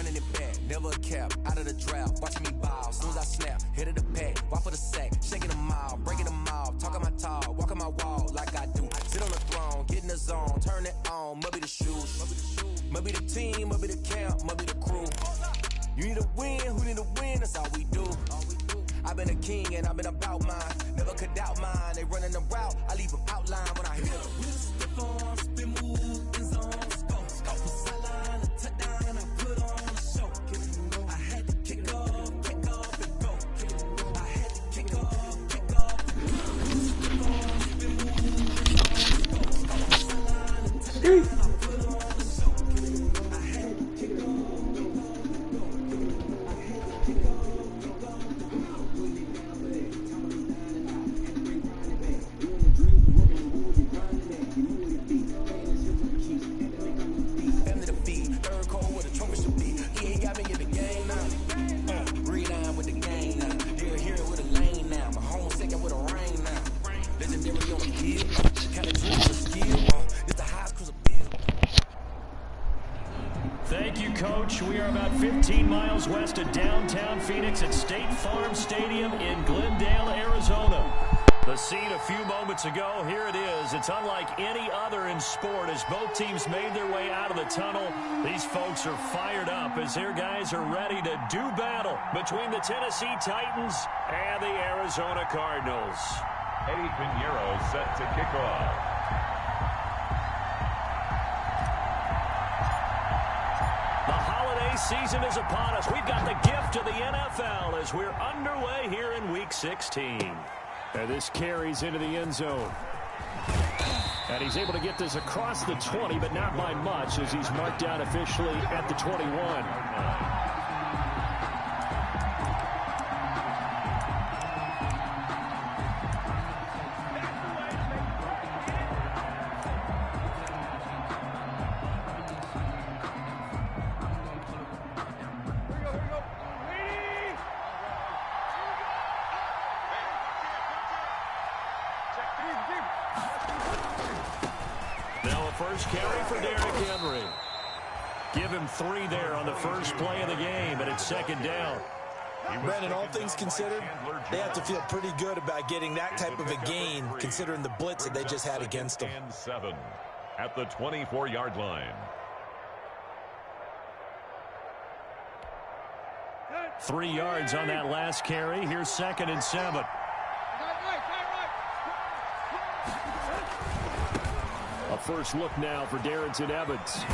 running it back, never a cap, out of the draft, watching me ball, soon as I snap, hit of the pack, walk for the sack, shaking them all, breaking them all, talking my talk, walking my wall like I do, sit on the throne, get in the zone, turn it on, must be the shoes, must be the team, must be the camp, must be the crew, you need to win, who need to win, that's all we do. I've been a king and I've been about mine. Never could doubt mine. They running the route. I leave them outline when I hit them. We stiff on, spin move, in zone, scope. From sideline to touchdown, I put on a show. I had to kick off and go. I had to kick off and go. Stiff on, spin move, in zone, scope. From sideline to touchdown, I put on a show. I had to kick off and go. I had to kick off. Thank you, Coach. We are about 15 miles west of downtown Phoenix at State Farm Stadium in Glendale, Arizona. The scene a few moments ago, here it is. It's unlike any other in sport as both teams made their way out of the tunnel. These folks are fired up as their guys are ready to do battle between the Tennessee Titans and the Arizona Cardinals. Eddie Pinheiro set to kick off. Season is upon us. We've got the gift of the NFL as we're underway here in Week 16. And this carries into the end zone. And he's able to get this across the 20, but not by much as he's marked down officially at the 21. First carry for Derrick Henry. Give him 3 there on the first play of the game, and it's second down. Brandon, all things considered, they have to feel pretty good about getting that type of a gain, considering the blitz that they just had against them. And 7 at the 24-yard line. 3 yards on that last carry. Here's 2nd and 7. A first look now for Darrington Evans.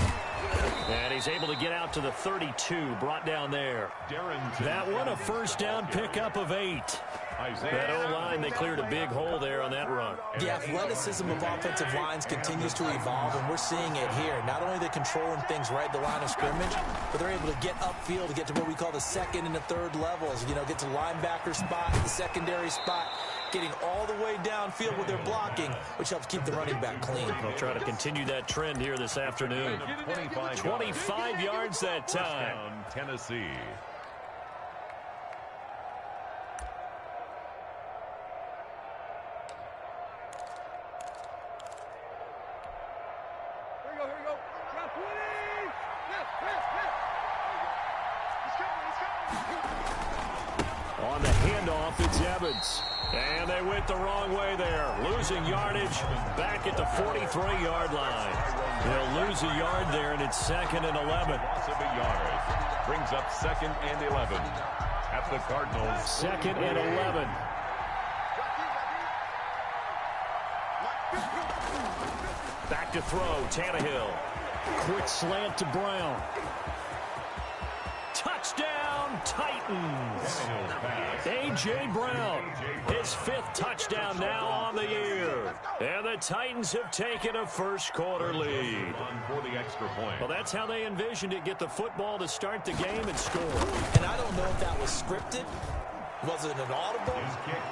And he's able to get out to the 32, brought down there. That one a first down pickup of 8. That O-line, they cleared a big hole there on that run. The athleticism of offensive lines continues to evolve, and we're seeing it here. Not only are they controlling things right at the line of scrimmage, but they're able to get upfield to get to what we call the second and the third levels. You know, get to linebacker spot, the secondary spot, getting all the way downfield with their blocking, which helps keep the running back clean. They'll try to continue that trend here this afternoon. 25 yards that time. Tennessee. On the handoff, it's Evans. And they went the wrong way there. Losing yardage back at the 43-yard line. They'll lose a yard there, and it's 2nd and 11. Loss of a yard. Brings up 2nd and 11 at the Cardinals. 2nd and 11. Back to throw, Tannehill. Quick slant to Brown. Touchdown, Titans. A.J. Brown, his 5th touchdown now on the year. And the Titans have taken a first-quarter lead. For the extra point. Well, that's how they envisioned it, get the football to start the game and score. And I don't know if that was scripted. Was it an audible,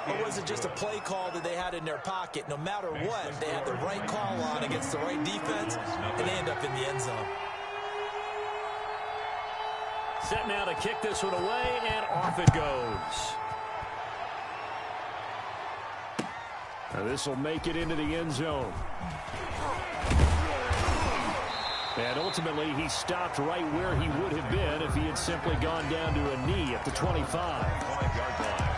or was it just a play call that they had in their pocket? No matter what, they had the right call on against the right defense, and they end up in the end zone. Set now to kick this one away, and off it goes. Now this will make it into the end zone. And ultimately, he stopped right where he would have been if he had simply gone down to a knee at the 25. 5-yard line.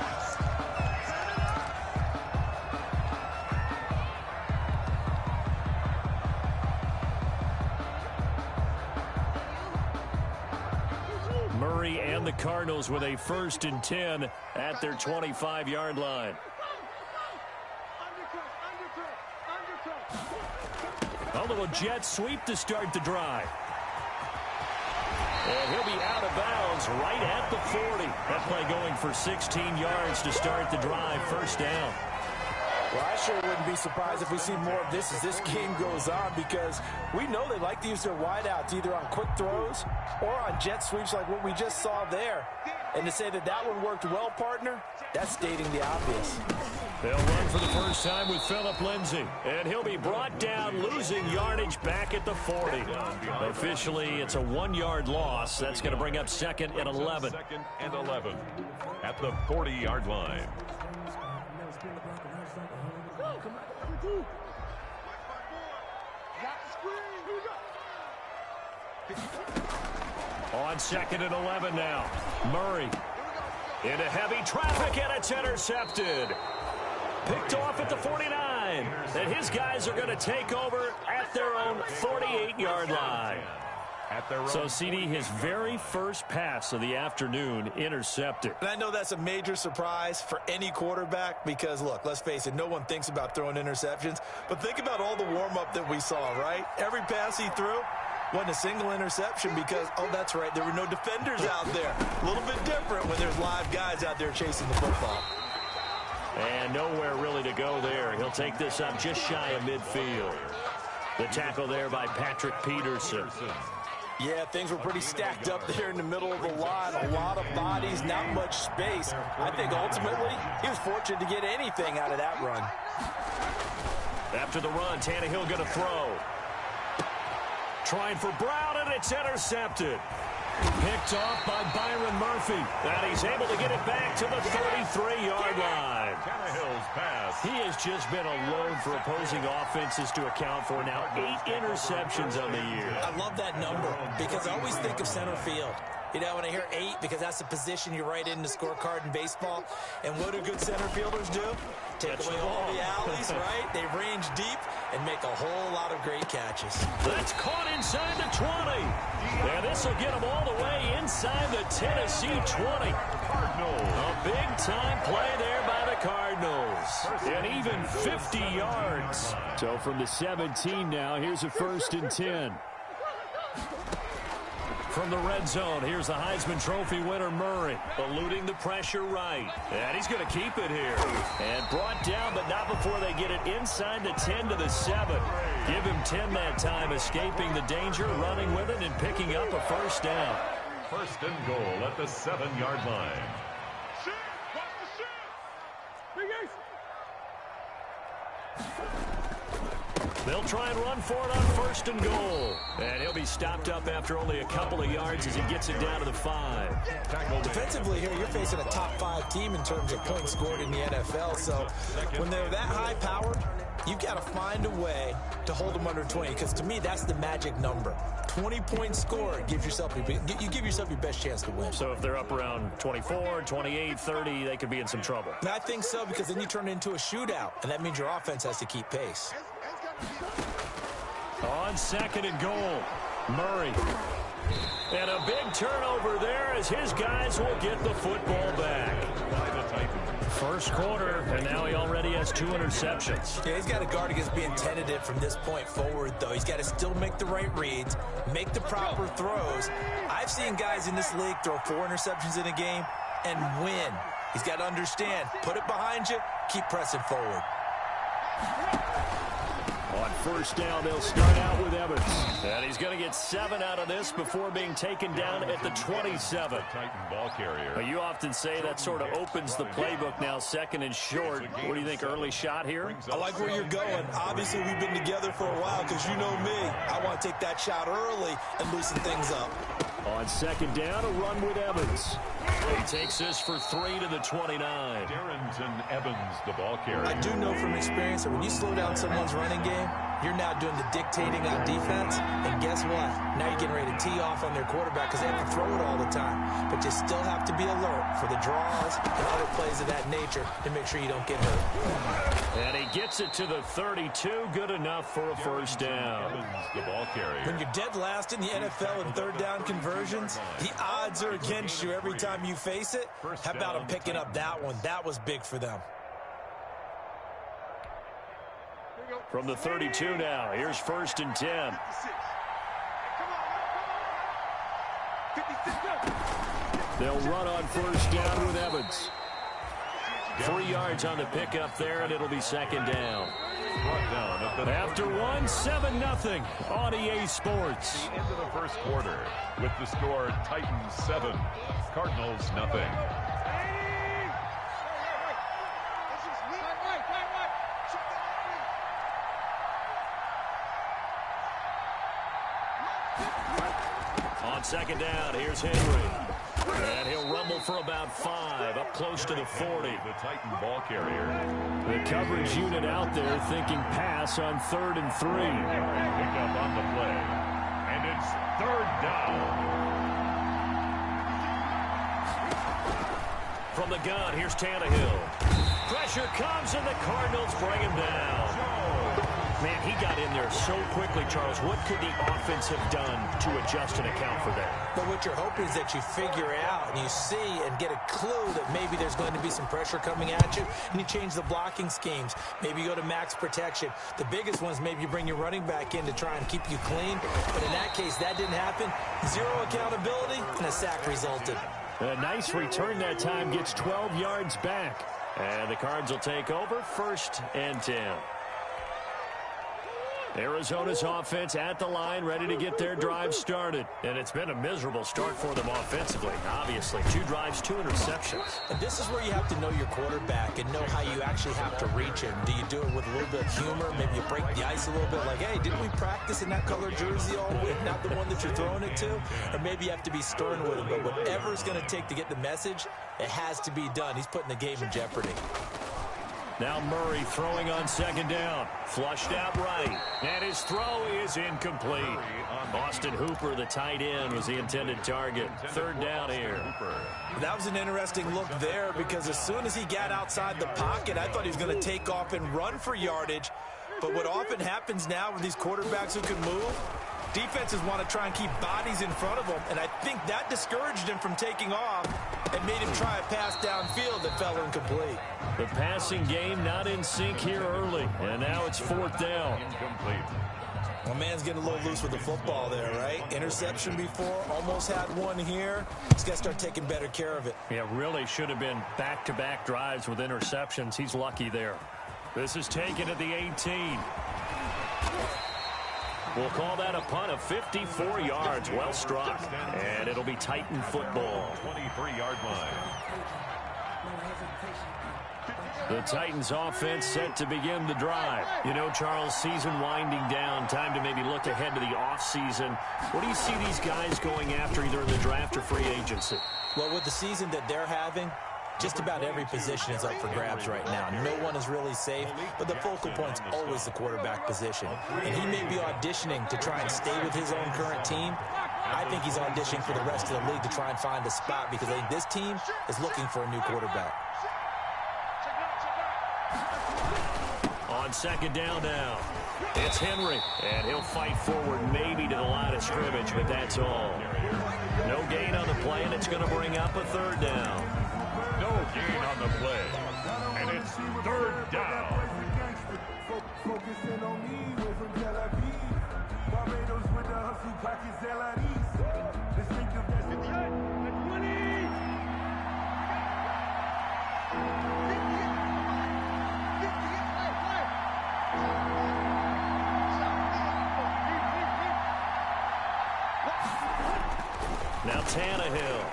Murray and the Cardinals with a 1st and 10 at their 25-yard line. A little jet sweep to start the drive. And he'll be out of bounds right at the 40. That play going for 16 yards to start the drive. 1st down. Well, I sure wouldn't be surprised if we see more of this as this game goes on, because we know they like to use their wideouts either on quick throws or on jet sweeps like what we just saw there. And to say that that one worked well, partner, that's stating the obvious. They'll run for the first time with Phillip Lindsay. And he'll be brought down, losing yardage back at the 40. Officially, it's a 1-yard loss. That's going to bring up 2nd and 11. 2nd and 11 at the 40-yard line. On 2nd and 11 now. Murray into heavy traffic, and it's intercepted. Picked off at the 49. And his guys are going to take over at their own 48-yard line. So, CD, his very first pass of the afternoon intercepted. And I know that's a major surprise for any quarterback because, look, let's face it, no one thinks about throwing interceptions. But think about all the warm-up that we saw, right? Every pass he threw wasn't a single interception because, oh, that's right, there were no defenders out there. A little bit different when there's live guys out there chasing the football. And nowhere really to go there. He'll take this up just shy of midfield. The tackle there by Patrick Peterson. Yeah, things were pretty stacked up there in the middle of the line. A lot of bodies, not much space. I think ultimately he was fortunate to get anything out of that run. After the run, Tannehill going to throw. Trying for Brown, and it's intercepted. Picked off by Byron Murphy. And he's able to get it back to the 33-yard line. Tannehill's pass. He has just been a load for opposing offenses to account for. Now 8 interceptions on the year. I love that number because I always think of center field. You know, when I hear 8, because that's the position you write in the scorecard in baseball. And what do good center fielders do? Take away all the alleys, right? They range deep and make a whole lot of great catches. That's caught inside the 20. And this will get them all the way inside the Tennessee 20. A big-time play there by the Cardinals. And even 50 yards. So from the 17 now, here's a 1st and 10. From the red zone, here's the Heisman Trophy winner, Murray, eluding the pressure right. And he's going to keep it here. And brought down, but not before they get it inside the 10 to the 7. Give him 10 that time, escaping the danger, running with it, and picking up a 1st down. 1st and goal at the 7-yard line. They'll try and run for it on 1st and goal. And he'll be stopped up after only a couple of yards as he gets it down to the 5. Defensively here, you're facing a top 5 team in terms of points scored in the NFL. So when they're that high-powered, you've got to find a way to hold them under 20. Because to me, that's the magic number. 20 points scored gives yourself you give yourself your best chance to win. So if they're up around 24, 28, 30, they could be in some trouble. And I think so, because then you turn it into a shootout, and that means your offense has to keep pace. On 2nd and goal, Murray. And a big turnover there as his guys will get the football back. 1st quarter, and now he already has 2 interceptions. Yeah, he's got to guard against being tentative from this point forward, though. He's got to still make the right reads, make the proper throws. I've seen guys in this league throw 4 interceptions in a game and win. He's got to understand, put it behind you, keep pressing forward. On 1st down, they'll start out with Evans. And he's going to get 7 out of this before being taken down at the 27. Titan ball carrier. You often say that sort of opens the playbook now, 2nd and short. What do you think, early shot here? I like where you're going. Obviously, we've been together for a while because you know me. I want to take that shot early and loosen things up. On 2nd down, a run with Evans. He takes this for 3 to the 29. Darrington Evans, the ball carrier. I do know from experience that when you slow down someone's running game, You're now doing the dictating on defense, and guess what? Now you're getting ready to tee off on their quarterback because they have to throw it all the time. But you still have to be alert for the draws and other plays of that nature to make sure you don't get hurt. And he gets it to the 32. Good enough for a first down. The ball carrier. When you're dead last in the NFL in third down conversions, the odds are against you every time you face it. How about them picking up that one? That was big for them. From the 32 now, here's 1st and 10. They'll run on first down with Evans. 3 yards on the pickup there, and it'll be 2nd down. After one, 7-0 on EA Sports. The end of the first quarter with the score Titans 7, Cardinals nothing. On 2nd down, here's Henry. And he'll rumble for about 5, up close to the 40. The Titan ball carrier. The coverage unit out there thinking pass on 3rd and 3. Pick up on the play. And it's 3rd down. From the gun, here's Tannehill. Pressure comes, and the Cardinals bring him down. Man, he got in there so quickly, Charles. What could the offense have done to adjust and account for that? But what you're hoping is that you figure out and you see and get a clue that maybe there's going to be some pressure coming at you, and you change the blocking schemes. Maybe you go to max protection. The biggest one is maybe you bring your running back in to try and keep you clean. But in that case, that didn't happen. 0 accountability, and a sack resulted. A nice return that time, gets 12 yards back. And the Cards will take over, 1st and 10. Arizona's offense at the line, ready to get their drive started. And it's been a miserable start for them offensively, obviously. 2 drives, 2 interceptions. And this is where you have to know your quarterback and know how you actually have to reach him. Do you do it with a little bit of humor? Maybe you break the ice a little bit like, hey, didn't we practice in that color jersey all week, not the one that you're throwing it to? Or maybe you have to be stern with him. But whatever it's going to take to get the message, it has to be done. He's putting the game in jeopardy. Now Murray throwing on 2nd down. Flushed out right. And his throw is incomplete. Austin Hooper, the tight end, was the intended target. 3rd down here. That was an interesting look there because as soon as he got outside the pocket, I thought he was going to take off and run for yardage. But what often happens now with these quarterbacks who can move, defenses want to try and keep bodies in front of them, and I think that discouraged him from taking off and made him try a pass downfield that fell incomplete. The passing game not in sync here early, and now it's 4th down. Incomplete. Well, man's getting a little loose with the football there, right? Interception before, almost had one here. He's got to start taking better care of it. Yeah, really should have been back-to-back drives with interceptions. He's lucky there. This is taken at the 18. We'll call that a punt of 54 yards. Well struck. And it'll be Titan football. 23-yard line. The Titans offense set to begin the drive. You know, Charles, season winding down. Time to maybe look ahead to the offseason. What do you see these guys going after either in the draft or free agency? Well, with the season that they're having, just about every position is up for grabs right now. No one is really safe, but the focal point's always the quarterback position. And he may be auditioning to try and stay with his own current team. I think he's auditioning for the rest of the league to try and find a spot because I think this team is looking for a new quarterback. On 2nd down now, it's Henry, and he'll fight forward maybe to the line of scrimmage, but that's all. No gain on the play, and it's going to bring up a 3rd down. No gain on the play. And it's 3rd down. Now Tannehill.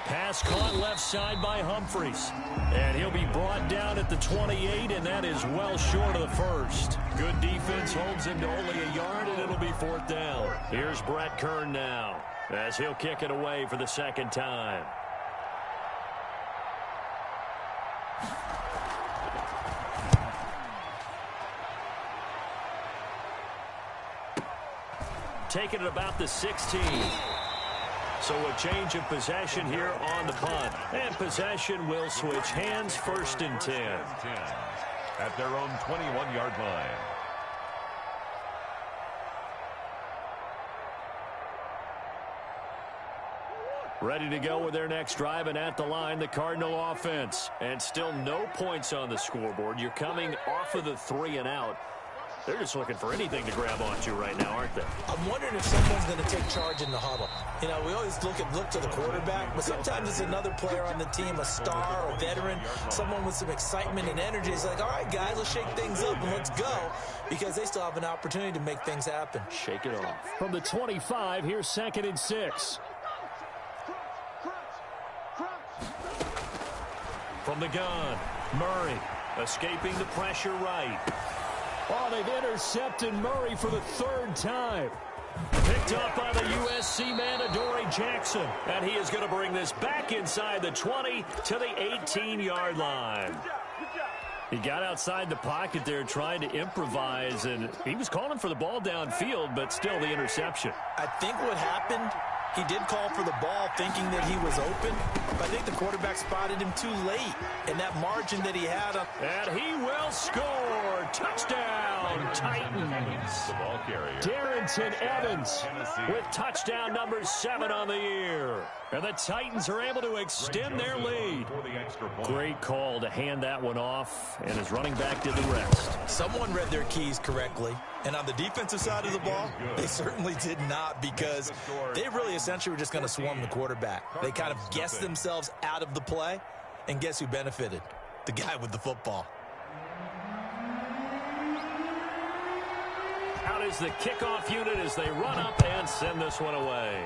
Pass caught left side by Humphries. And he'll be brought down at the 28, and that is well short of the first. Good defense holds him to only a yard, and it'll be 4th down. Here's Brett Kern now as he'll kick it away for the 2nd time. take it at about the 16. So a change of possession here on the punt. And possession will switch hands, 1st and 10. At their own 21-yard line. Ready to go with their next drive, and at the line, the Cardinal offense. And still no points on the scoreboard. You're coming off of the 3 and out. They're just looking for anything to grab onto right now, aren't they? I'm wondering if someone's going to take charge in the huddle. You know, we always look to the quarterback, but sometimes it's another player on the team, a star or veteran, someone with some excitement and energy. It's like, all right, guys, let's shake things up and let's go, because they still have an opportunity to make things happen. Shake it off. From the 25, here's 2nd and 6. From the gun, Murray escaping the pressure right. Oh, they've intercepted Murray for the 3rd time. Picked up by the USC man, Adoree Jackson. And he is going to bring this back inside the 20 to the 18-yard line. He got outside the pocket there trying to improvise, and he was calling for the ball downfield, but still the interception. I think what happened, he did call for the ball thinking that he was open, but I think the quarterback spotted him too late, and that margin that he had. And he will score. Touchdown, Titans. The ball carrier. Darrington Evans with touchdown number 7 on the year. And the Titans are able to extend their lead. Great call to hand that one off, and his running back did the rest. Someone read their keys correctly, and on the defensive side of the ball, they certainly did not, because they really essentially were just going to swarm the quarterback. They kind of guessed themselves out of the play, and guess who benefited? The guy with the football. Out is the kickoff unit as they run up and send this one away.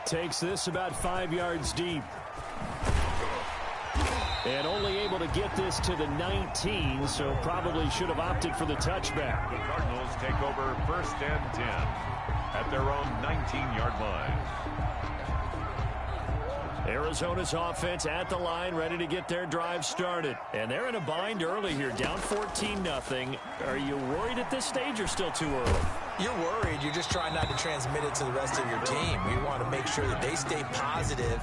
Takes this about 5 yards deep. And only able to get this to the 19, so probably should have opted for the touchback. The Cardinals take over 1st and 10 at their own 19-yard line. Arizona's offense at the line, ready to get their drive started. And they're in a bind early here, down 14-0. Are you worried at this stage or still too early? You're worried. You're just trying not to transmit it to the rest of your team. You want to make sure that they stay positive.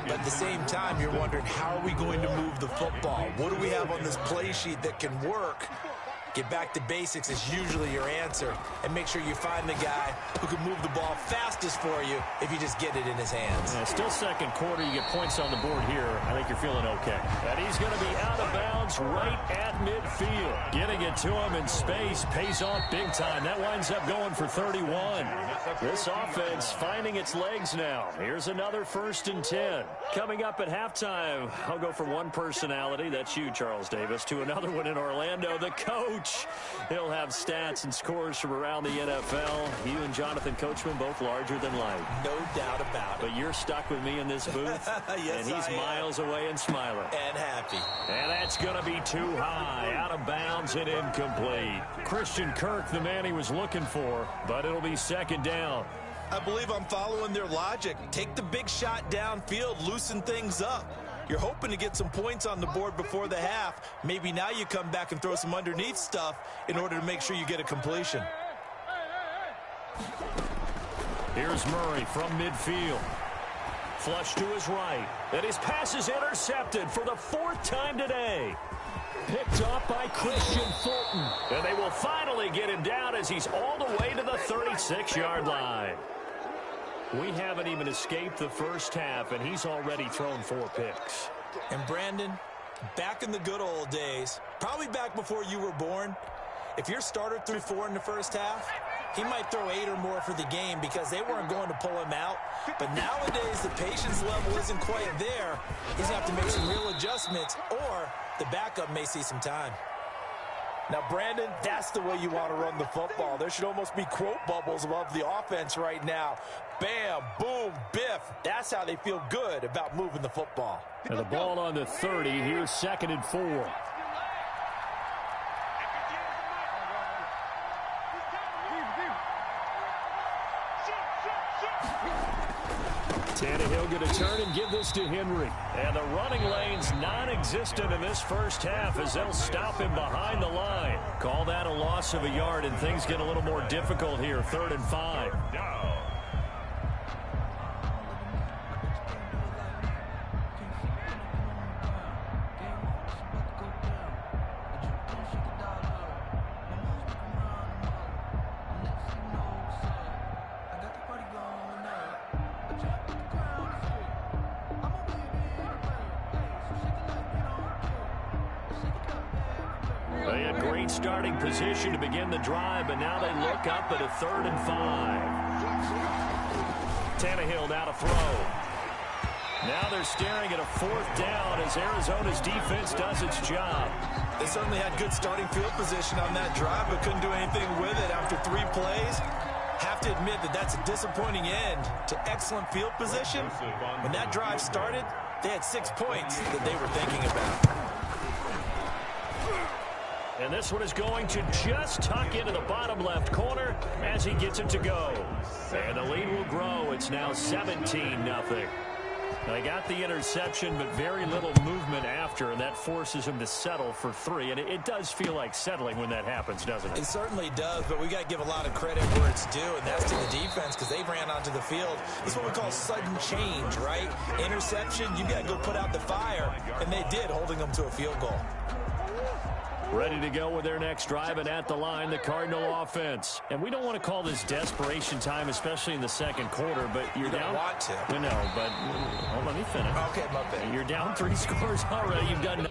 But at the same time, you're wondering, how are we going to move the football? What do we have on this play sheet that can work? Get back to basics is usually your answer. And make sure you find the guy who can move the ball fastest for you if you just get it in his hands. Yeah, still 2nd quarter. You get points on the board here. I think you're feeling okay. And he's going to be out of bounds right at midfield. Getting it to him in space pays off big time. That winds up going for 31. This offense finding its legs now. Here's another 1st and 10. Coming up at halftime, I'll go from one personality, that's you, Charles Davis, to another one in Orlando, the coach. He'll have stats and scores from around the NFL. You and Jonathan Coachman both larger than life. No doubt about it. But you're stuck with me in this booth. Yes, and he's miles away and smiling. And happy. And that's going to be too high, out of bounds and incomplete. Christian Kirk, the man he was looking for, but it'll be 2nd down. I believe I'm following their logic. Take the big shot downfield, loosen things up. You're hoping to get some points on the board before the half. Maybe now you come back and throw some underneath stuff in order to make sure you get a completion. Here's Murray from midfield. Flush to his right. And his pass is intercepted for the 4th time today. Picked off by Christian Fulton. And they will finally get him down as he's all the way to the 36-yard line. We haven't even escaped the first half, and he's already thrown 4 picks. And Brandon, back in the good old days, probably back before you were born, if your starter threw 4 in the first half, he might throw 8 or more for the game because they weren't going to pull him out. But nowadays, the patience level isn't quite there. He's going to have to make some real adjustments, or the backup may see some time. Now, Brandon, that's the way you want to run the football. There should almost be quote bubbles above the offense right now. Bam, boom, biff. That's how they feel good about moving the football. And the ball on the 30. Here's 2nd and 4. Tannehill going to turn and give this to Henry. And the running lane's non-existent in this first half as they'll stop him behind the line. Call that a loss of a yard, and things get a little more difficult here. 3rd and 5. They had great starting position to begin the drive, but now they look up at a 3rd and 5. Tannehill now to throw. Now they're staring at a 4th down as Arizona's defense does its job. They certainly had good starting field position on that drive, but couldn't do anything with it after 3 plays. Have to admit that that's a disappointing end to excellent field position. When that drive started, they had 6 points that they were thinking about. And this one is going to just tuck into the bottom left corner as he gets it to go. And the lead will grow. It's now 17-0. They got the interception, but very little movement after, and that forces him to settle for 3. And it does feel like settling when that happens, doesn't it? It certainly does, but we got to give a lot of credit where it's due, and that's to the defense because they ran onto the field. This is what we call sudden change, right? Interception, you got to go put out the fire, and they did, holding them to a field goal. Ready to go with their next drive, and at the line, the Cardinal offense. And we don't want to call this desperation time, especially in the second quarter, but you're down. You don't want to. No, but hold on, let me finish. Okay, my bad. You're down 3 scores already. You've done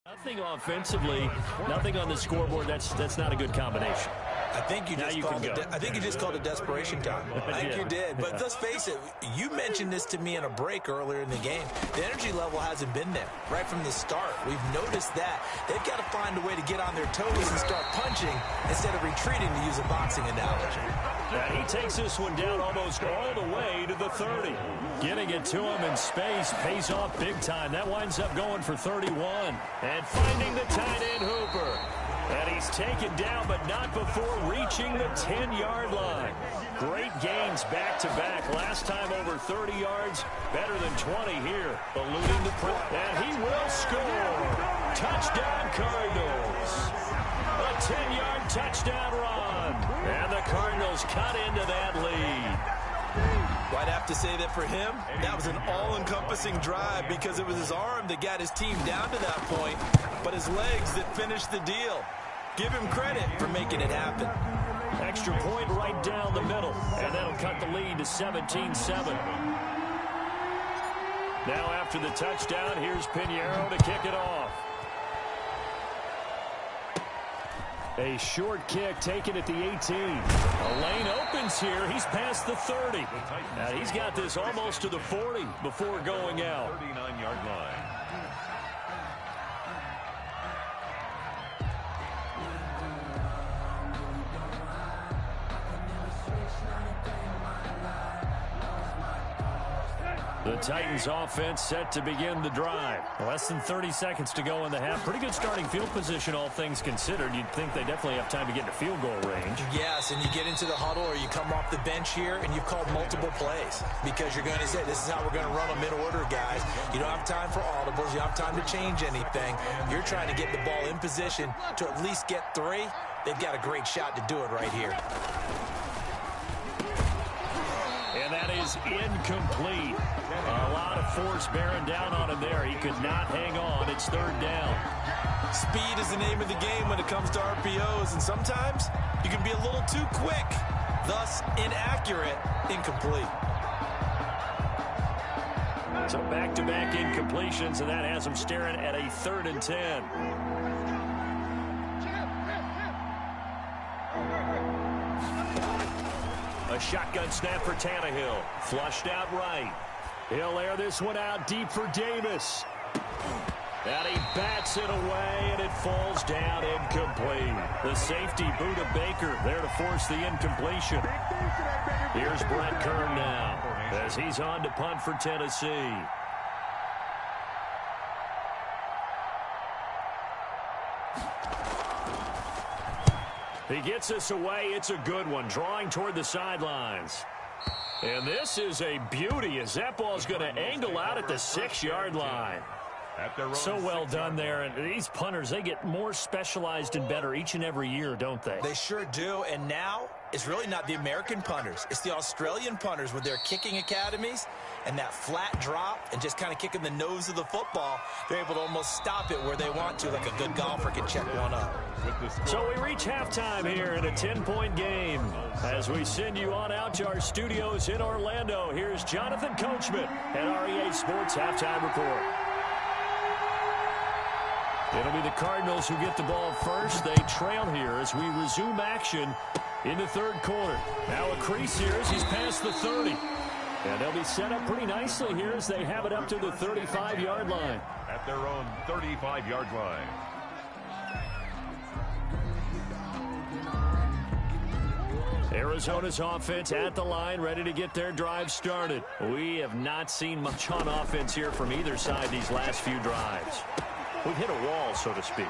nothing offensively, nothing on the scoreboard. That's not a good combination. I think you just called it desperation time. I think you did. But let's face it, you mentioned this to me in a break earlier in the game. The energy level hasn't been there right from the start. We've noticed that. They've got to find a way to get on their toes and start punching instead of retreating, to use a boxing analogy. And he takes this one down almost all the way to the 30. Getting it to him in space pays off big time. That winds up going for 31. And finding the tight end Hooper. And he's taken down, but not before reaching the 10-yard line. Great gains back-to-back. Last time over 30 yards, better than 20 here. Eluding the press, and he will score. Touchdown, Cardinals. A 10-yard touchdown run. And the Cardinals cut into that lead. Well, I'd have to say that for him, that was an all-encompassing drive because it was his arm that got his team down to that point, but his legs that finished the deal. Give him credit for making it happen. Extra point right down the middle, and that'll cut the lead to 17-7. Now after the touchdown, here's Pinheiro to kick it off. A short kick taken at the 18. A lane opens here. He's past the 30. Now he's got this almost to the 40 before going out. 39-yard line. The Titans offense set to begin the drive. Less than 30 seconds to go in the half. Pretty good starting field position, all things considered. You'd think they definitely have time to get to field goal range. Yes, and you get into the huddle or you come off the bench here and you've called multiple plays because you're going to say, this is how we're going to run them in order, guys. You don't have time for audibles. You don't have time to change anything. You're trying to get the ball in position to at least get 3. They've got a great shot to do it right here. And that is incomplete. A lot of force bearing down on him there. He could not hang on. It's 3rd down. Speed is the name of the game when it comes to RPOs, and sometimes you can be a little too quick, thus inaccurate, incomplete. So back-to-back incompletions, and that has him staring at a 3rd and 10. A shotgun snap for Tannehill. Flushed out right. He'll air this one out deep for Davis. And he bats it away, and it falls down incomplete. The safety, Buda Baker, there to force the incompletion. Here's Brett Kern now as he's on to punt for Tennessee. He gets us away. It's a good one, drawing toward the sidelines. And this is a beauty as that ball's going to angle out at the 6-yard line. So well done there. And these punters, they get more specialized and better each and every year, don't they? They sure do. And now it's really not the American punters. It's the Australian punters with their kicking academies and that flat drop and just kind of kicking the nose of the football. They're able to almost stop it where they want to, like a good golfer can check one up. So we reach halftime here in a 10-point game. As we send you on out to our studios in Orlando, here's Jonathan Coachman at REA Sports Halftime Report. It'll be the Cardinals who get the ball first. They trail here as we resume action in the third quarter. Now a crease here as he's past the 30. And they'll be set up pretty nicely here as they have it up to the 35-yard line. At their own 35-yard line. Arizona's offense at the line, ready to get their drive started. We have not seen much on offense here from either side these last few drives. We've hit a wall, so to speak.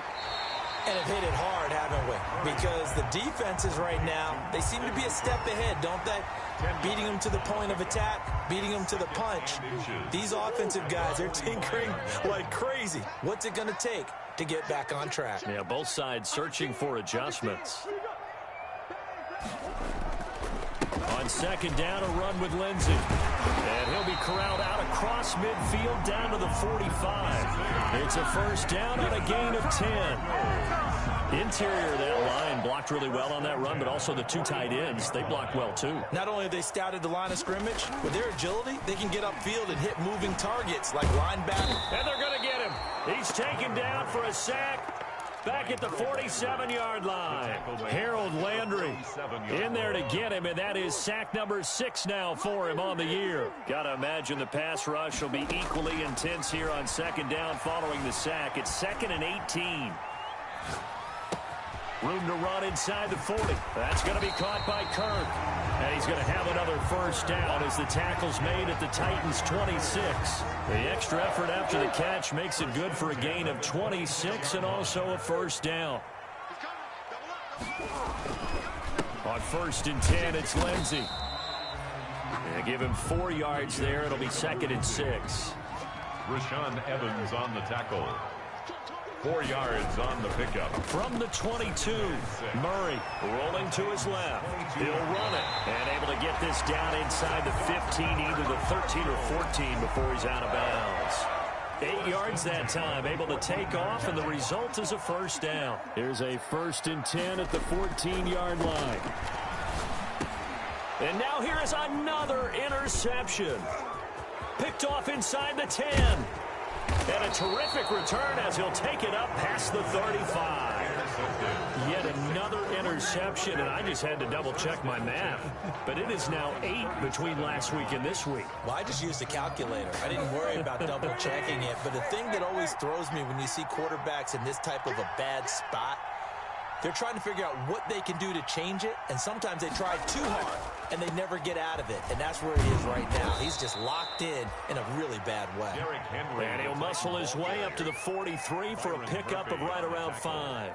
And have hit it hard, haven't we? Because the defenses right now, they seem to be a step ahead, don't they? Beating them to the point of attack, beating them to the punch. These offensive guys, they're tinkering like crazy. What's it going to take to get back on track? Yeah, both sides searching for adjustments. On second down, a run with Lindsey. And he'll be corralled out across midfield down to the 45. It's a first down on a gain of 10. Interior of that line blocked really well on that run, but also the two tight ends, they blocked well too. Not only have they scouted the line of scrimmage, with their agility, they can get upfield and hit moving targets like linebacker. And they're going to get him. He's taken down for a sack. Back at the 47-yard line. Harold Landry in there to get him, and that is sack number 6 now for him on the year. Got to imagine the pass rush will be equally intense here on second down following the sack. It's 2nd and 18. Room to run inside the 40. That's going to be caught by Kirk. And he's going to have another first down as the tackle's made at the Titans' 26. The extra effort after the catch makes it good for a gain of 26 and also a first down. On 1st and 10, it's Lindsey. They give him 4 yards there. It'll be 2nd and 6. Rashaan Evans on the tackle. 4 yards on the pickup. From the 22, Murray rolling to his left. He'll run it and able to get this down inside the 15, either the 13 or 14 before he's out of bounds. 8 yards that time, able to take off, and the result is a first down. Here's a 1st and 10 at the 14-yard line. And now here is another interception. Picked off inside the 10. And a terrific return as he'll take it up past the 35. Yet another interception, and I just had to double-check my math. But it is now 8 between last week and this week. Well, I just used a calculator. I didn't worry about double-checking it. But the thing that always throws me when you see quarterbacks in this type of a bad spot, they're trying to figure out what they can do to change it, and sometimes they try too hard, and they never get out of it, and that's where he is right now. He's just locked in a really bad way. And he'll muscle his way up to the 43 for a pickup of right around 5.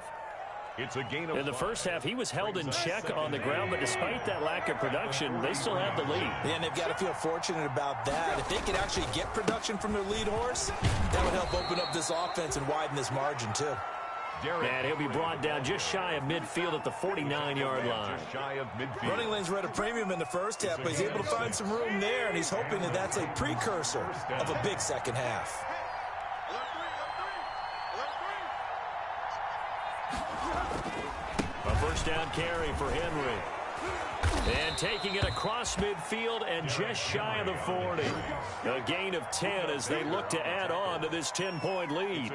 It's a gain of in the first half, he was held in check on the ground, but despite that lack of production, they still have the lead. Yeah, and they've got to feel fortunate about that. If they could actually get production from their lead horse, that would help open up this offense and widen this margin, too. And he'll be brought down just shy of midfield at the 49-yard line. Running lanes were at a premium in the first half, but he's able to find some room there, and he's hoping that that's a precursor of a big second half. A first down carry for Henry. And taking it across midfield and just shy of the 40. A gain of 10 as they look to add on to this 10-point lead.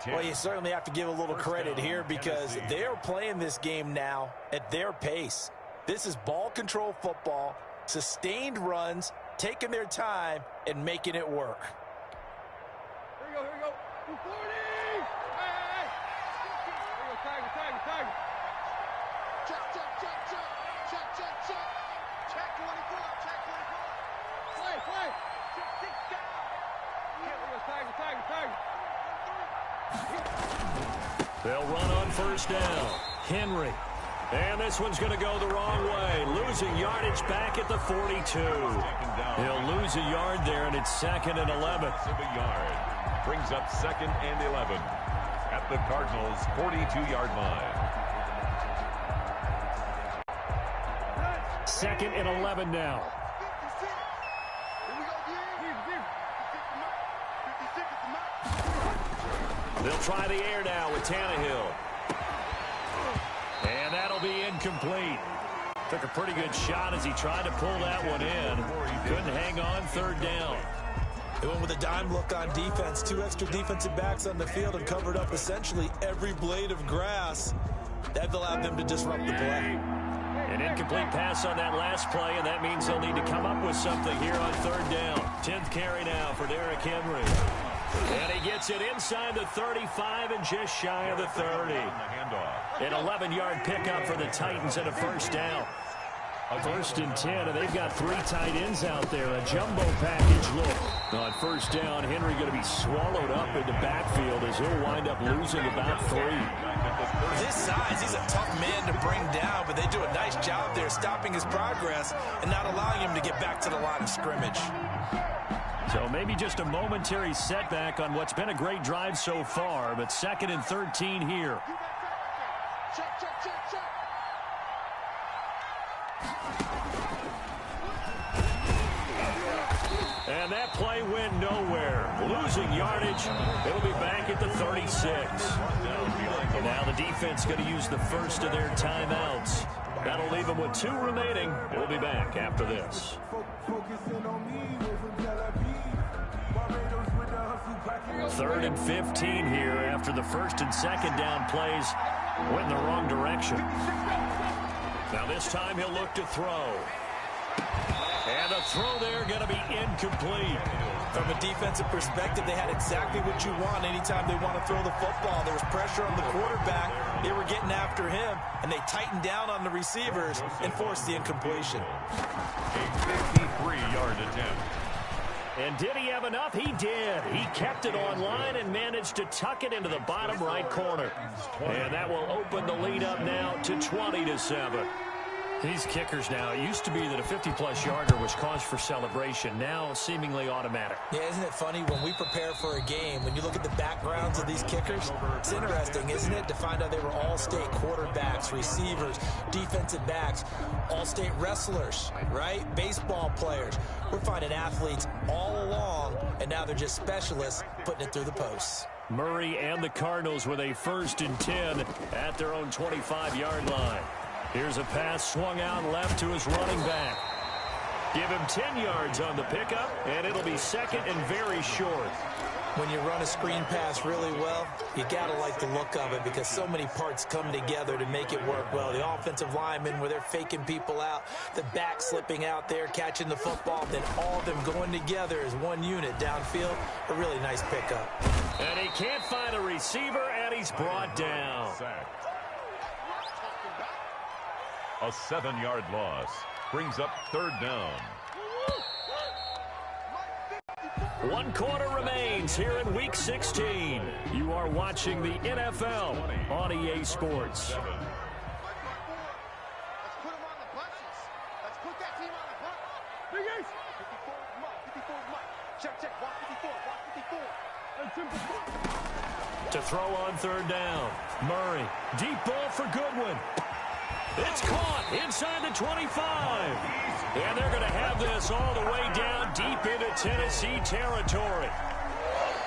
Well, you certainly have to give a little credit here because they're playing this game now at their pace. This is ball control football, sustained runs, taking their time, and making it work. Here we go, here we go. 240! Hey, hey, hey! Here we go, tag. Check. Check 24, check 24. Play. Check 6 down. Here we go, tag. They'll run on first down. Henry And this one's going to go the wrong way. Losing yardage back at the 42. He'll lose a yard there, and it's 2nd and 11. A yard. Brings up 2nd and 11 at the Cardinals' 42-yard line. 2nd and 11 now. They'll try the air now with Tannehill. And that'll be incomplete. Took a pretty good shot as he tried to pull that one in. Couldn't hang on, 3rd down. They went with a dime look on defense. 2 extra defensive backs on the field and covered up essentially every blade of grass. That allowed them to disrupt the play. An incomplete pass on that last play, and that means they'll need to come up with something here on 3rd down. 10th carry now for Derrick Henry. And he gets it inside the 35 and just shy of the 30. An 11-yard pickup for the Titans and a 1st down. 1st and 10, and they've got 3 tight ends out there. A jumbo package look. On 1st down, Henry going to be swallowed up in the backfield as he'll wind up losing about 3. This size, he's a tough man to bring down, but they do a nice job there stopping his progress and not allowing him to get back to the line of scrimmage. So maybe just a momentary setback on what's been a great drive so far, but 2nd and 13 here. And that play went nowhere. Losing yardage. It'll be back at the 36. Now the defense going to use the first of their timeouts. That'll leave them with 2 remaining. We'll be back after this. 3rd and 15 here after the 1st and 2nd down plays went in the wrong direction. Now this time he'll look to throw. And a throw there going to be incomplete. From a defensive perspective, they had exactly what you want anytime they want to throw the football. There was pressure on the quarterback. They were getting after him, and they tightened down on the receivers and forced the incompletion. A 53-yard attempt. And did he have enough? He did. He kept it on line and managed to tuck it into the bottom right corner. And that will open the lead up now to 20-7. These kickers now, it used to be that a 50-plus yarder was cause for celebration. Now seemingly automatic. Yeah, isn't it funny when we prepare for a game, when you look at the backgrounds of these kickers, it's interesting, isn't it, to find out they were all-state quarterbacks, receivers, defensive backs, all-state wrestlers, right? Baseball players. We're finding athletes all along, and now they're just specialists putting it through the posts. Murray and the Cardinals with a 1st and 10 at their own 25-yard line. Here's a pass swung out left to his running back. Give him 10 yards on the pickup, and it'll be 2nd and very short. When you run a screen pass really well, you got to like the look of it because so many parts come together to make it work well. The offensive linemen, where they're faking people out, the back slipping out there, catching the football, then all of them going together as one unit downfield. A really nice pickup. And he can't find a receiver, and he's brought down. A 7-yard loss brings up 3rd down. 1 quarter remains here in Week 16. You are watching the NFL on EA Sports. Let's put him on the punches. Let's put that team on the punch. Big Ace. 54 is Mike. 54 is Mike. Check. Walk 54. Walk 54. To throw on 3rd down. Murray. Deep ball for Goodwin. It's caught inside the 25. And they're going to have this all the way down deep into Tennessee territory.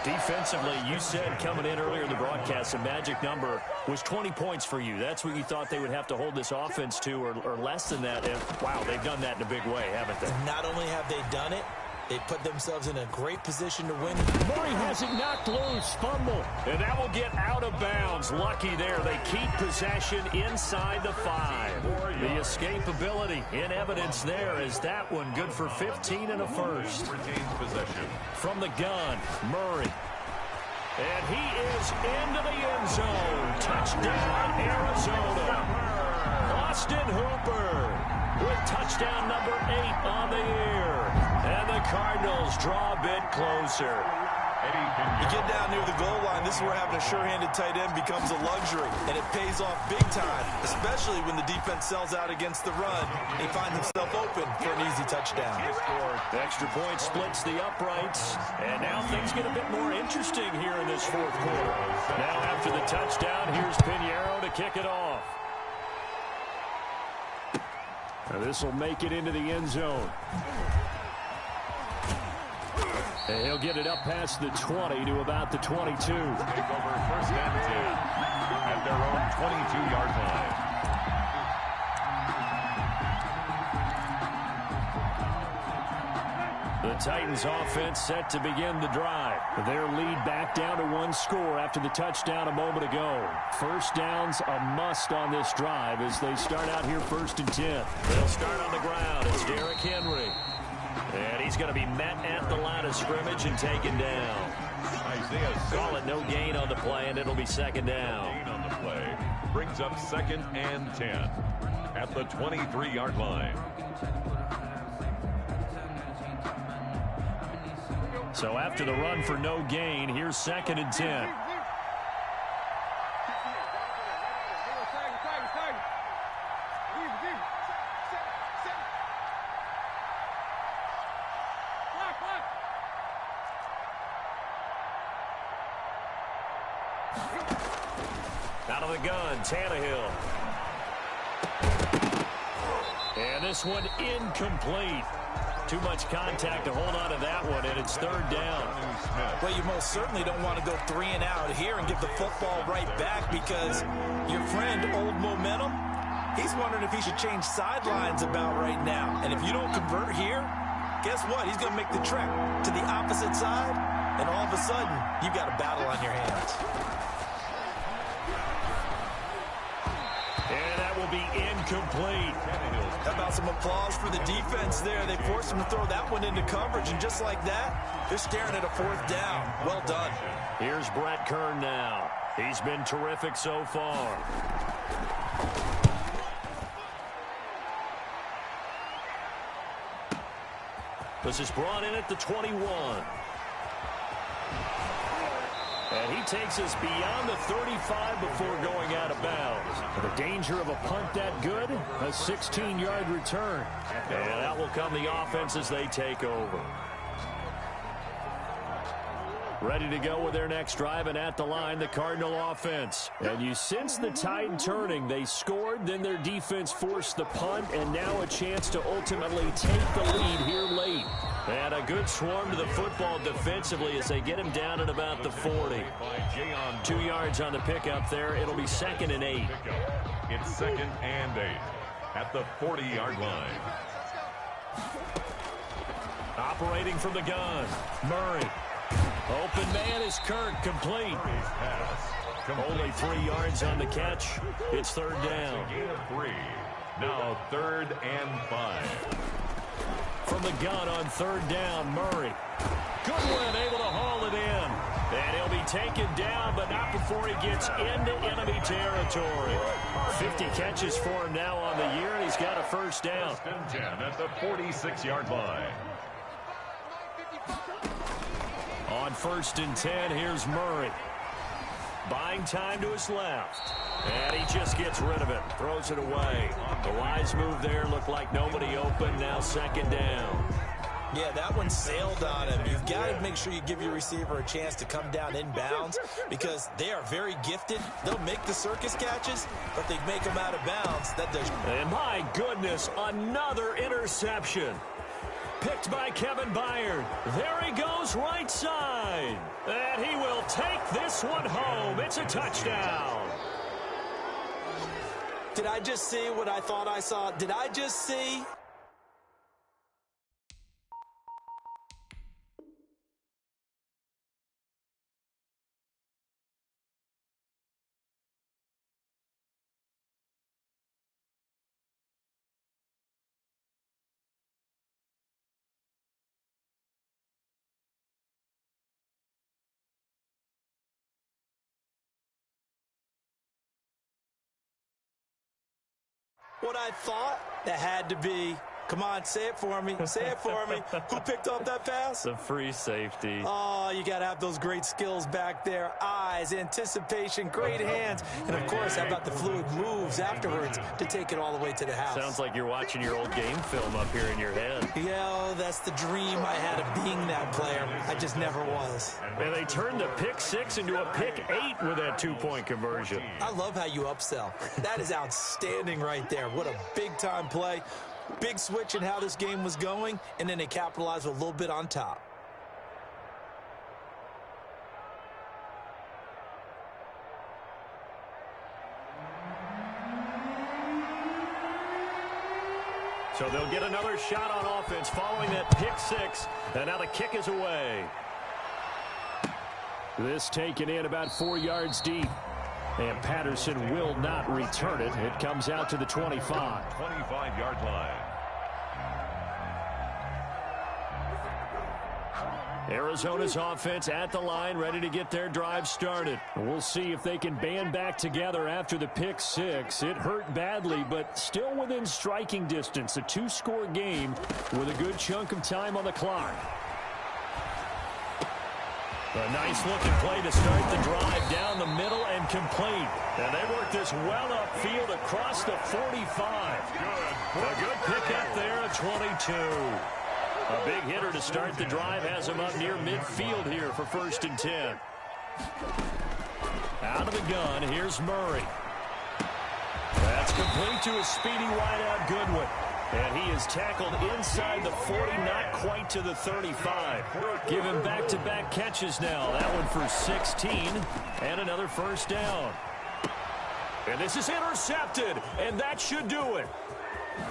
Defensively, you said coming in earlier in the broadcast, the magic number was 20 points for you. That's what you thought they would have to hold this offense to, or less than that. And, wow, they've done that in a big way, haven't they? Not only have they done it, they put themselves in a great position to win. Murray has it knocked loose. Fumble. And that will get out of bounds. Lucky there. They keep possession inside the 5. The escapability in evidence there as that one good for 15 and a 1st. Retains possession. From the gun, Murray. And he is into the end zone. Touchdown, Arizona. Austin Hooper with touchdown number 8 on the year. And the Cardinals draw a bit closer. You get down near the goal line, this is where having a sure-handed tight end becomes a luxury, and it pays off big time, especially when the defense sells out against the run. He finds himself open for an easy touchdown. Extra point splits the uprights, and now things get a bit more interesting here in this fourth quarter. Now after the touchdown, here's Pinheiro to kick it off. This will make it into the end zone. And he'll get it up past the 20 to about the 22. Take over first and 10 at their own 22-yard line. The Titans offense set to begin the drive. Their lead back down to one score after the touchdown a moment ago. First down's a must on this drive as they start out here first and 10. They'll start on the ground. It's Derrick Henry. And he's going to be met at the line of scrimmage and taken down. Call it no gain on the play, and it'll be second down. Gain on the play brings up second and 10 at the 23-yard line. So after the run for no gain, here's second and 10. Out of the gun, Tannehill. And this one incomplete. Too much contact to hold on to that one, and it's third down. Well, you most certainly don't want to go 3 and out here and give the football right back because your friend, Old Momentum, he's wondering if he should change sidelines about right now. And if you don't convert here, guess what? He's going to make the trek to the opposite side, and all of a sudden, you've got a battle on your hands. And that will be incomplete. How about some applause for the defense there? They forced him to throw that one into coverage, and just like that, they're staring at a fourth down. Well done. Here's Brett Kern now. He's been terrific so far. This is brought in at the 21. And he takes us beyond the 35 before going out of bounds. The danger of a punt that good, a 16-yard return. And out will come the offense as they take over. Ready to go with their next drive, and at the line, the Cardinal offense. And you sense the tide turning. They scored, then their defense forced the punt, and now a chance to ultimately take the lead here late. And a good swarm to the football defensively as they get him down at about the 40. 2 yards on the pickup there. It'll be second and 8. It's second and 8 at the 40-yard line. Operating from the gun, Murray. Open man is Kirk, complete. Only 3 yards on the catch. It's third down. Gain of 3. Now third and 5. From the gun on third down, Murray. Goodwin able to haul it in. And he'll be taken down, but not before he gets into enemy territory. 50 catches for him now on the year, and he's got a first down. First and 10 at the 46-yard line. On first and 10, here's Murray. Buying time to his left. And he just gets rid of it. Throws it away. The wise move there. Looked like nobody open. Now second down. Yeah, that one sailed on him. You've got to make sure you give your receiver a chance to come down inbounds because they are very gifted. They'll make the circus catches, but they make them out of bounds. That does. And my goodness, another interception. Picked by Kevin Byard. There he goes right side. And he will take this one home. It's a touchdown. Did I just see what I thought I saw? Did I just see? What I thought, that had to be Come on, say it for me. Say it for me. Who picked up that pass? The free safety. Oh, you got to have those great skills back there. Eyes, anticipation, great hands. And, of course, how about the fluid moves afterwards to take it all the way to the house? Sounds like you're watching your old game film up here in your head. Yeah, that's the dream I had of being that player. I just never was. And they turned the pick 6 into a pick 8 with that two-point conversion. I love how you upsell. That is outstanding right there. What a big-time play. Big switch in how this game was going, and then they capitalized with a little bit on top. So they'll get another shot on offense following that pick 6, and now the kick is away. This taken in about 4 yards deep. And Patterson will not return it. It comes out to the 25. 25-yard line. Arizona's offense at the line, ready to get their drive started. We'll see if they can band back together after the pick 6. It hurt badly, but still within striking distance. A 2-score game with a good chunk of time on the clock. A nice-looking play to start the drive down the middle and complete. And they work this well upfield across the 45. A good pickup there at 22. A big hitter to start the drive has him up near midfield here for 1st and 10. Out of the gun, here's Murray. That's complete to a speedy wideout Goodwin. And he is tackled inside the 40, not quite to the 35. Give him back-to-back catches now. That one for 16, and another first down. And this is intercepted, and that should do it.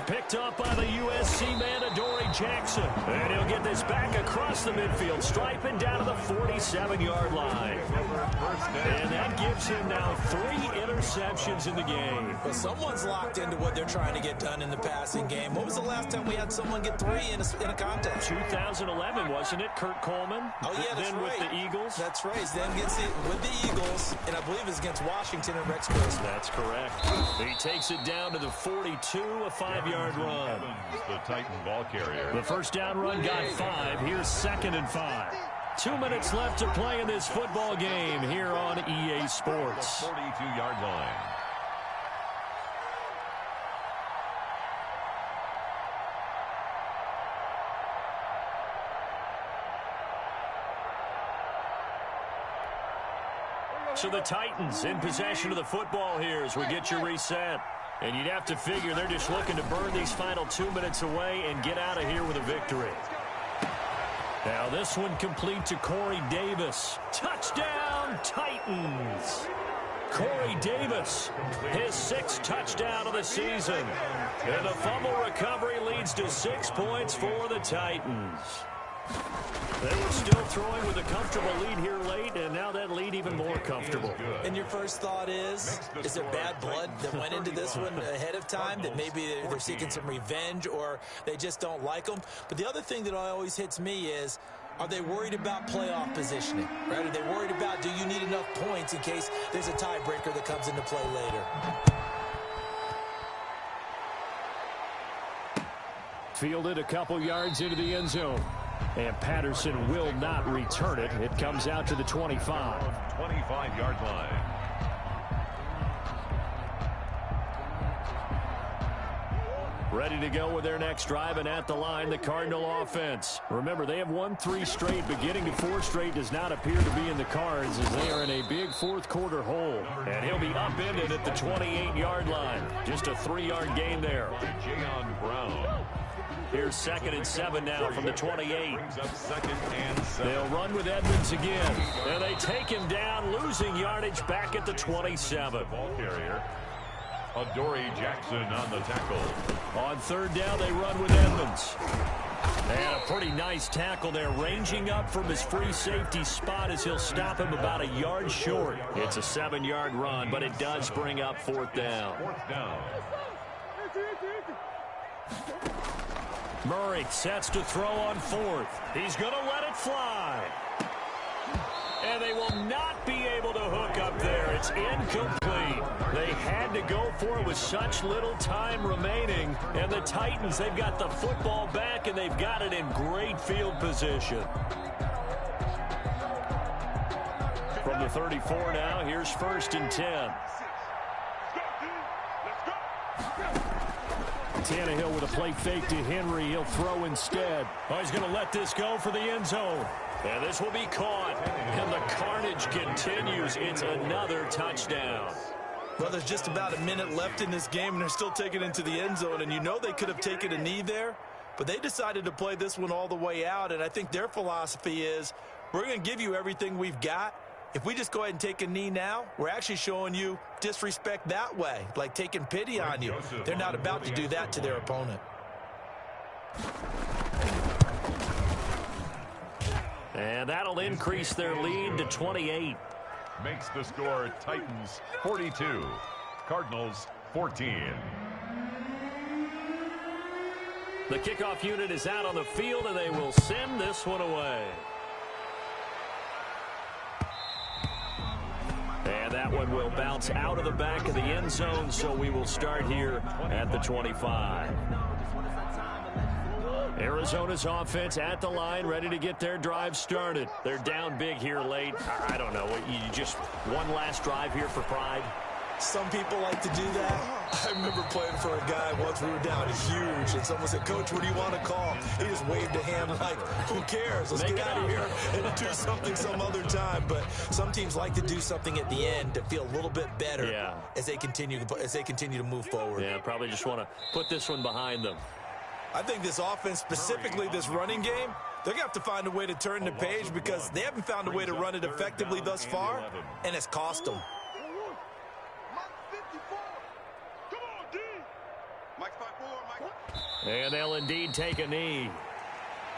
Picked up by the USC man, Adoree Jackson. And he'll get this back across the midfield, striping down to the 47-yard line. And that gives him now 3 interceptions in the game. Well, someone's locked into what they're trying to get done in the passing game. When was the last time we had someone get 3 in a contest? 2011, wasn't it, Kurt Coleman? Oh, yeah, that's then right. With the Eagles? That's right. Then gets it with the Eagles, and I believe it's against Washington and Rex Grossman. That's correct. He takes it down to the 42, a 5-yard run. The Titan ball carrier. The first down run got 5. Here's 2nd and 5. 2 minutes left to play in this football game here on EA Sports. 42-yard line. So the Titans in possession of the football here as we get your reset. And you'd have to figure they're just looking to burn these final 2 minutes away and get out of here with a victory. Now this one complete to Corey Davis. Touchdown, Titans! Corey Davis, his 6th touchdown of the season. And the fumble recovery leads to 6 points for the Titans. They were still throwing with a comfortable lead here late, and now that lead even more comfortable. And your first thought is there bad blood that went into this one ahead of time, that maybe they're seeking some revenge or they just don't like them? But the other thing that always hits me is, are they worried about playoff positioning? Right? Are they worried about, do you need enough points in case there's a tiebreaker that comes into play later? Fielded a couple yards into the end zone. And Patterson will not return it. It comes out to the 25. 25-yard line. Ready to go with their next drive, and at the line, the Cardinal offense. Remember, they have won 3 straight, but getting to 4 straight does not appear to be in the cards as they are in a big fourth-quarter hole. And he'll be upended at the 28-yard line. Just a 3-yard gain there. Jayon Brown. Here's 2nd and 7 now from the 28. Brings up 2nd and 7. They'll run with Edmonds again. And they take him down, losing yardage back at the 27. Ball carrier. Adoree Jackson on the tackle. On 3rd down, they run with Edmonds. And a pretty nice tackle there, ranging up from his free safety spot as he'll stop him about a yard short. It's a 7-yard run, but it does bring up 4th down. 4th down. Murray sets to throw on 4th. He's going to let it fly. And they will not be able to hook up there. It's incomplete. They had trying to go for it with such little time remaining. And the Titans, they've got the football back, and they've got it in great field position. From the 34 now, here's 1st and 10. Tannehill with a play fake to Henry. He'll throw instead. Oh, he's going to let this go for the end zone. And this will be caught. And the carnage continues. It's another touchdown. Well, there's just about a minute left in this game, and they're still taking it into the end zone. And you know they could have taken a knee there, but they decided to play this one all the way out. And I think their philosophy is, we're going to give you everything we've got. If we just go ahead and take a knee now, we're actually showing you disrespect that way, like taking pity on you. They're not about to do that to their opponent. And that'll increase their lead to 28. Makes the score Titans 42, Cardinals 14. The kickoff unit is out on the field, and they will send this one away. And that one will bounce out of the back of the end zone, so we will start here at the 25. Arizona's offense at the line, ready to get their drive started. They're down big here late. I don't know. You just one last drive here for pride? Some people like to do that. I remember playing for a guy once. We were down huge, and someone said, "Coach, what do you want to call?" He just waved a hand like, "Who cares? Let's get out of here and do something some other time." But some teams like to do something at the end to feel a little bit better as they continue to move forward. Yeah, probably just want to put this one behind them. I think this offense, specifically this running game, they're going to have to find a way to turn the page because they haven't found a way to run it effectively thus far, and it's cost them. And they'll indeed take a knee.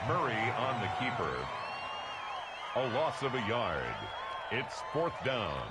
Murray on the keeper. A loss of a yard. It's 4th down.